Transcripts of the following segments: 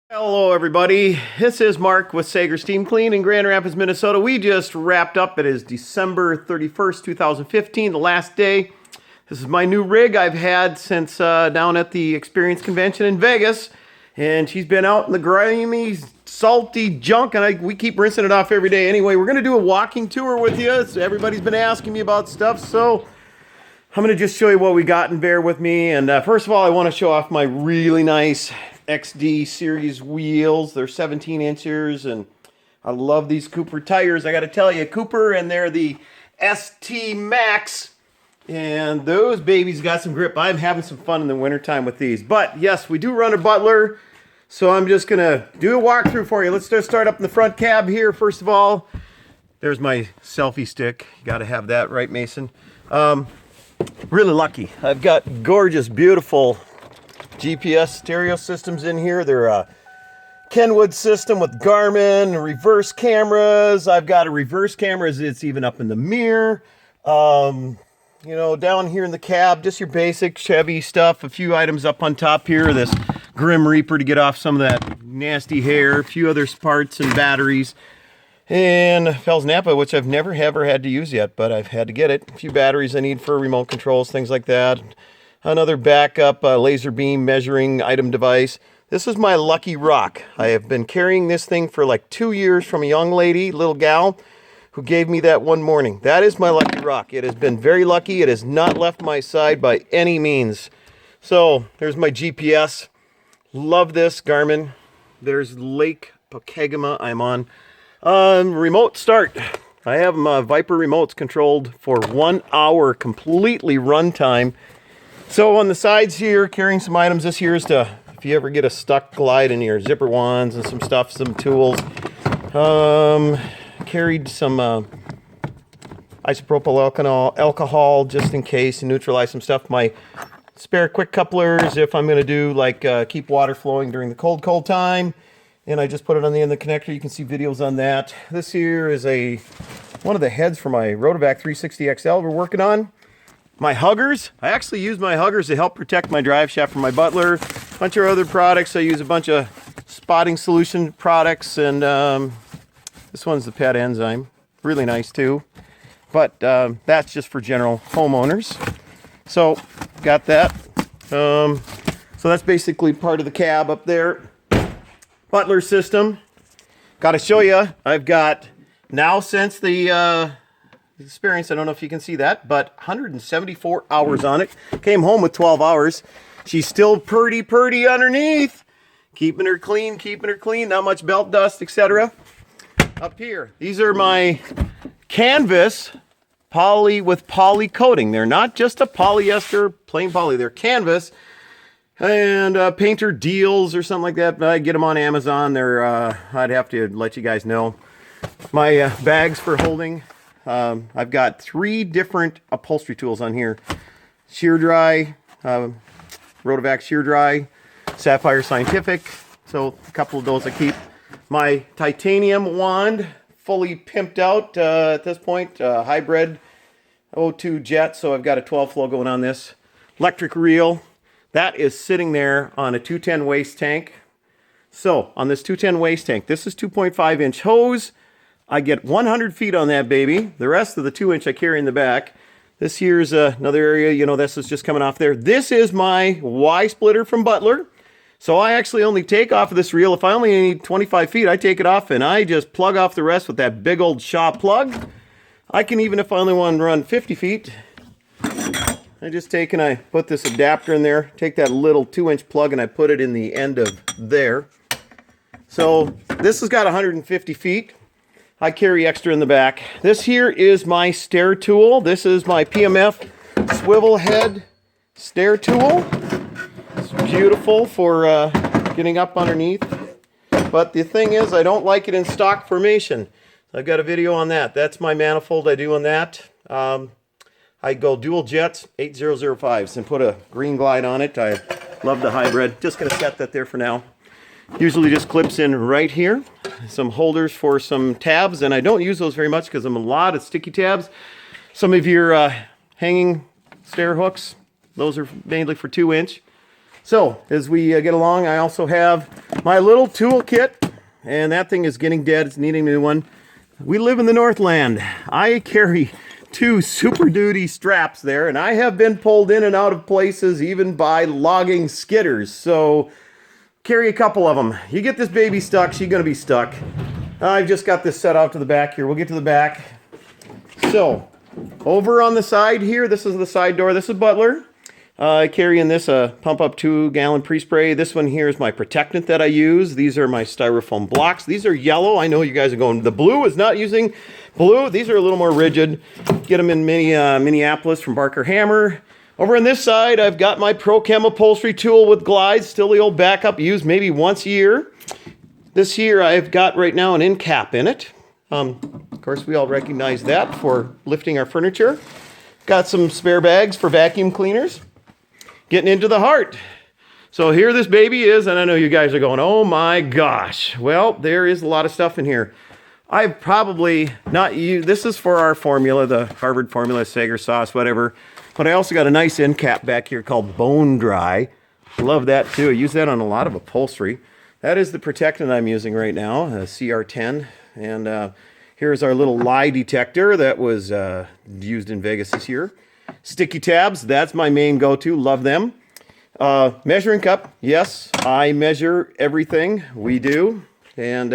Hello everybody, this is Mark with Saiger Steam Clean in Grand Rapids, Minnesota. We just wrapped up. It is December 31st, 2015, the last day. This is my new rig I've had since down at the Experience Convention in Vegas. And she's been out in the grimy, salty junk, and we keep rinsing it off every day. Anyway, we're going to do a walking tour with you. So everybody's been asking me about stuff, so I'm going to just show you what we got and bear with me. And first of all, I want to show off my really nice XD series wheels. They're 17 inches and I love these Cooper tires. I got to tell you, Cooper, and they're the ST Max, and those babies got some grip. I'm having some fun in the wintertime with these. But yes, we do run a Butler, so I'm just gonna do a walkthrough for you. Let's just start up in the front cab here. First of all, there's my selfie stick. You got to have that, right, Mason? Really lucky. I've got gorgeous, beautiful GPS stereo systems in here. They're a Kenwood system with Garmin, reverse cameras. I've got a reverse camera, it's even up in the mirror. You know, down here in the cab, just your basic Chevy stuff. A few items up on top here. This Grim Reaper to get off some of that nasty hair. A few other parts and batteries. And Fells Napa, which I've never ever had to use yet, but I've had to get it. A few batteries I need for remote controls, things like that. Another backup laser beam measuring item device. This is my Lucky Rock. I have been carrying this thing for like 2 years from a young lady, little gal, who gave me that one morning. That is my Lucky Rock. It has been very lucky. It has not left my side by any means. So there's my GPS. Love this Garmin. There's Lake Pokegama I'm on. Remote start. I have Viper remotes controlled for 1 hour completely runtime. So on the sides here, carrying some items. This here is to, if you ever get a stuck glide in your zipper wands and some stuff, some tools. Carried some isopropyl alcohol just in case, and neutralize some stuff. My spare quick couplers if I'm going to do like keep water flowing during the cold time. And I just put it on the end of the connector. You can see videos on that. This here is one of the heads for my Rotovac 360 XL we're working on. My huggers, I actually use my huggers to help protect my drive shaft from my Butler. A bunch of other products. I use a bunch of spotting solution products, and this one's the pet enzyme. Really nice too. But that's just for general homeowners. So, got that. So that's basically part of the cab up there. Butler system. Got to show you, I've got, now since the Experience, I don't know if you can see that, but 174 hours on it. Came home with 12 hours. She's still pretty underneath. Keeping her clean, not much belt dust, etc. Up here, these are my canvas poly with poly coating. They're not just a polyester, plain poly, they're canvas. And painter deals or something like that. I get them on Amazon. They're, I'd have to let you guys know. My bags for holding. I've got 3 different upholstery tools on here. Shear Dry, Rotovac Shear Dry, Sapphire Scientific. So a couple of those I keep. My titanium wand, fully pimped out at this point. Hybrid O2 jet, so I've got a 12 flow going on this. Electric reel. That is sitting there on a 210 waste tank. So on this 210 waste tank, this is 2.5 inch hose. I get 100 feet on that baby. The rest of the 2 inch I carry in the back. This here's another area, you know, this is just coming off there. This is my Y splitter from Butler. So I actually only take off of this reel. If I only need 25 feet, I take it off and I just plug off the rest with that big old Shaw plug. I can, even if I only want to run 50 feet, I just take and I put this adapter in there, take that little 2 inch plug and I put it in the end of there. So this has got 150 feet. I carry extra in the back. This here is my stair tool. This is my PMF swivel head stair tool. It's beautiful for getting up underneath. But the thing is, I don't like it in stock formation. I've got a video on that. That's my manifold I do on that. I go dual jets 8005s and put a green glide on it. I love the hybrid. Just going to set that there for now. Usually just clips in right here. Some holders for some tabs, and I don't use those very much because I'm a lot of sticky tabs. Some of your hanging stair hooks, those are mainly for 2 inch. So as we get along, I also have my little tool kit, and that thing is getting dead. It's needing a new one. We live in the Northland. I carry 2 Super Duty straps there, and I have been pulled in and out of places even by logging skidders. So carry a couple of them. You get this baby stuck, she's gonna be stuck. I've just got this set off to the back here. We'll get to the back. So over on the side here, this is the side door. This is Butler. I carry in this pump up 2-gallon pre-spray. This one here is my protectant that I use. These are my styrofoam blocks. These are yellow. I know you guys are going, the blue is not using blue. These are a little more rigid. Get them in Minneapolis from Barker Hammer. Over on this side, I've got my Pro Chem upholstery tool with glides. Still the old backup, used maybe once a year. This here, I've got right now an end cap in it. Of course, we all recognize that for lifting our furniture. Got some spare bags for vacuum cleaners. Getting into the heart. So here this baby is, and I know you guys are going, oh my gosh. Well, there is a lot of stuff in here. I've probably not used, this is for our formula, the Harvard formula, Saiger sauce, whatever. But I also got a nice end cap back here called Bone Dry. Love that too. I use that on a lot of upholstery. That is the protectant I'm using right now, a CR10. And here's our little lie detector that was used in Vegas this year. Sticky tabs, that's my main go-to, love them. Measuring cup, yes, I measure everything, we do. And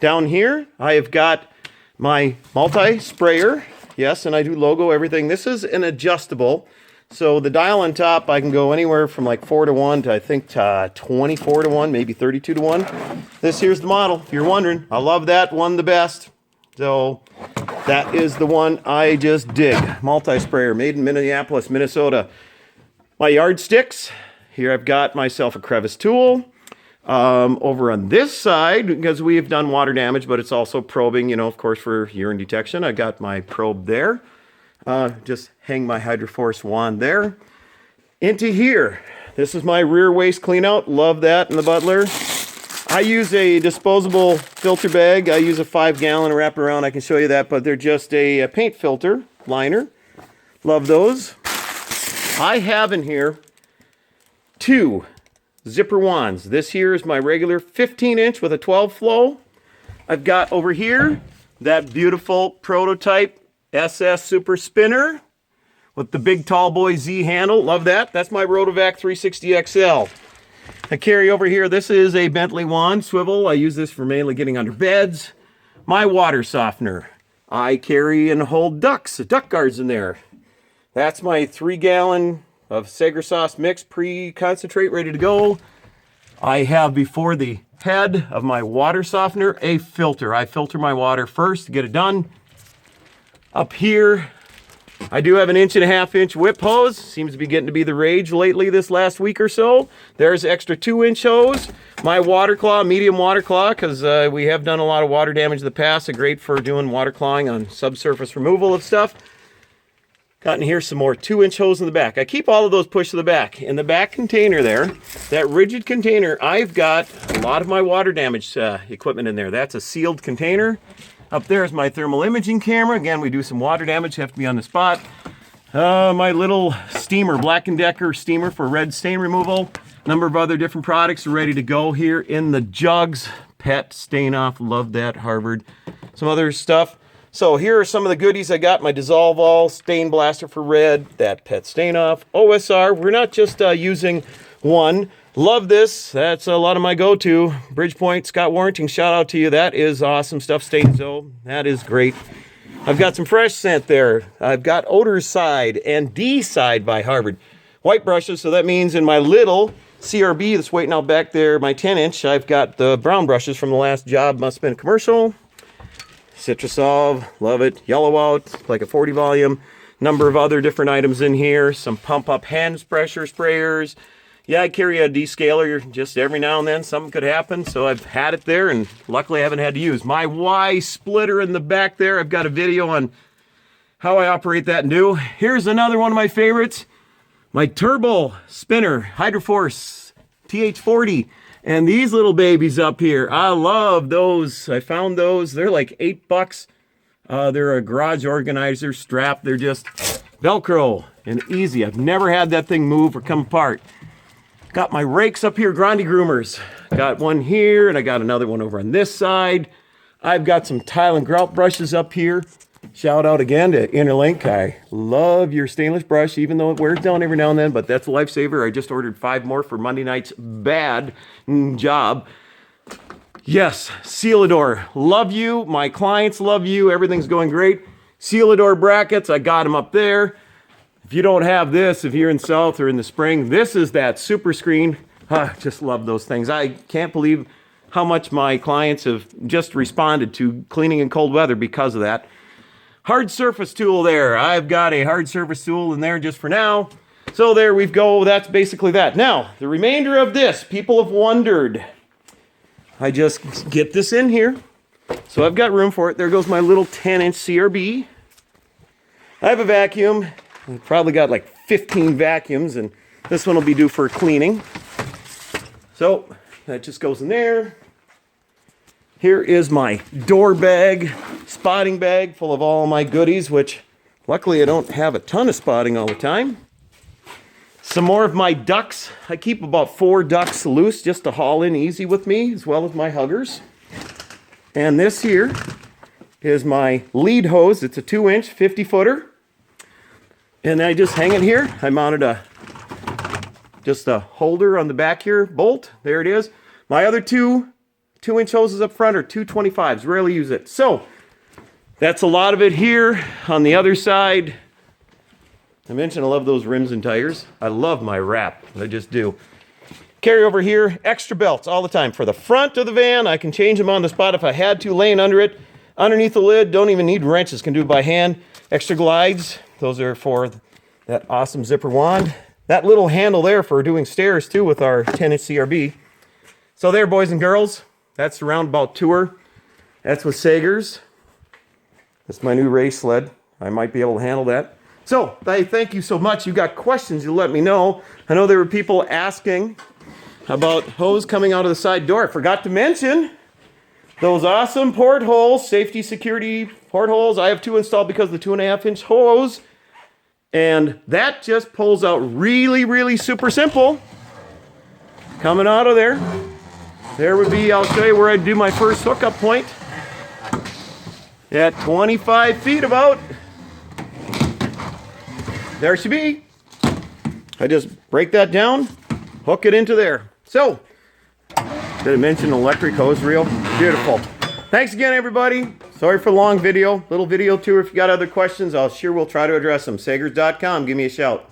down here, I have got my multi-sprayer, yes, and I do logo everything. This is an adjustable, so the dial on top, I can go anywhere from like 4 to 1 to I think 24 to 1, maybe 32 to 1. This here's the model, if you're wondering. I love that one the best. So that is the one I just dig. Multi-sprayer, made in Minneapolis, Minnesota. My yardsticks. Here I've got myself a crevice tool. Over on this side, because we have done water damage, but it's also probing, you know, of course, for urine detection. I got my probe there. Just hang my Hydroforce wand there. Into here. This is my rear waste cleanout. Love that in the Butler. I use a disposable filter bag. I use a 5-gallon wrap around. I can show you that, but they're just a paint filter liner. Love those. I have in here 2 zipper wands. This here is my regular 15-inch with a 12 flow. I've got over here that beautiful prototype SS Super Spinner with the big tall boy Z handle. Love that. That's my Rotovac 360 XL. I carry over here, this is a Bentley wand swivel. I use this for mainly getting under beds. My water softener. I carry and hold ducks, duck guards in there. That's my 3-gallon of Saiger sauce mix, pre-concentrate, ready to go. I have before the head of my water softener, a filter. I filter my water first to get it done. Up here, I do have an 1.5-inch whip hose. Seems to be getting to be the rage lately this last week or so. There's extra 2-inch hose. My water claw, medium water claw, because we have done a lot of water damage in the past. They're great for doing water clawing on subsurface removal of stuff. Got in here some more 2-inch hose in the back. I keep all of those pushed to the back. In the back container there, that rigid container, I've got a lot of my water damage equipment in there. That's a sealed container. Up there is my thermal imaging camera. Again, we do some water damage, have to be on the spot. My little steamer, Black & Decker steamer for red stain removal. A number of other different products are ready to go here in the jugs. Pet stain off, love that, Harvard. Some other stuff. So here are some of the goodies I got. My Dissolve All stain blaster for red, that pet stain off. OSR, we're not just using one. Love this. That's a lot of my go-to. Bridgepoint, Scott Warrington, shout out to you. That is awesome stuff. Stainzo, that is great. I've got some fresh scent there. I've got Odor Side and D Side by Harvard. White brushes, so that means in my little CRB that's waiting out back there, my 10-inch, I've got the brown brushes from the last job. Must have been a commercial. Citrusolve, love it. Yellow Out, like a 40 volume. Number of other different items in here. Some pump-up hand pressure sprayers. Yeah, I carry a descaler just every now and then. Something could happen, so I've had it there, and luckily I haven't had to use. My Y splitter in the back there, I've got a video on how I operate that and do. Here's another one of my favorites. My turbo spinner, Hydroforce TH40. And these little babies up here, I love those. I found those. They're like $8. They're a garage organizer strap. They're just Velcro and easy. I've never had that thing move or come apart. Got my rakes up here, Grande Groomers. Got one here, and I got another one over on this side. I've got some tile and grout brushes up here. Shout out again to Interlink. I love your stainless brush, even though it wears down every now and then, but that's a lifesaver. I just ordered 5 more for Monday night's bad job. Yes, Sealador, love you. My clients love you. Everything's going great. Sealador brackets, I got them up there. If you don't have this, if you're in South or in the spring, this is that super screen. Just love those things. I can't believe how much my clients have just responded to cleaning in cold weather because of that. Hard surface tool there. I've got a hard surface tool in there just for now. So there we go. That's basically that. Now, the remainder of this, people have wondered. I just get this in here. So I've got room for it. There goes my little 10-inch CRB. I have a vacuum. I've probably got like 15 vacuums, and this one will be due for cleaning. So that just goes in there. Here is my door bag, spotting bag full of all my goodies, which luckily I don't have a ton of spotting all the time. Some more of my ducks. I keep about 4 ducks loose just to haul in easy with me, as well as my huggers. And this here is my lead hose. It's a 2-inch 50-footer. And I just hang it here. I mounted just a holder on the back here, bolt. There it is. My other 2-inch hoses up front are 225s. Rarely use it. So that's a lot of it here. On the other side, I mentioned I love those rims and tires. I love my wrap. I just do. Carry over here, extra belts all the time. For the front of the van, I can change them on the spot if I had to, laying under it. Underneath the lid, don't even need wrenches, can do it by hand. Extra glides, those are for that awesome zipper wand. That little handle there for doing stairs too with our 10-inch CRB. So there, boys and girls, that's the roundabout tour. That's with Saigers. That's my new race sled. I might be able to handle that. So, I thank you so much. You got questions, you let me know. I know there were people asking about hose coming out of the side door. I forgot to mention those awesome portholes, safety security portholes. I have 2 installed because of the 2.5-inch hose. And that just pulls out really, really super simple. Coming out of there. There would be, I'll show you where I'd do my first hookup point. At 25 feet about. There she be. I just break that down, hook it into there. So, did I mention electric hose reel? Beautiful. Thanks again, everybody. Sorry for the long video. Little video tour. If you got other questions, I'll sure will try to address them. Saigers.com. Give me a shout.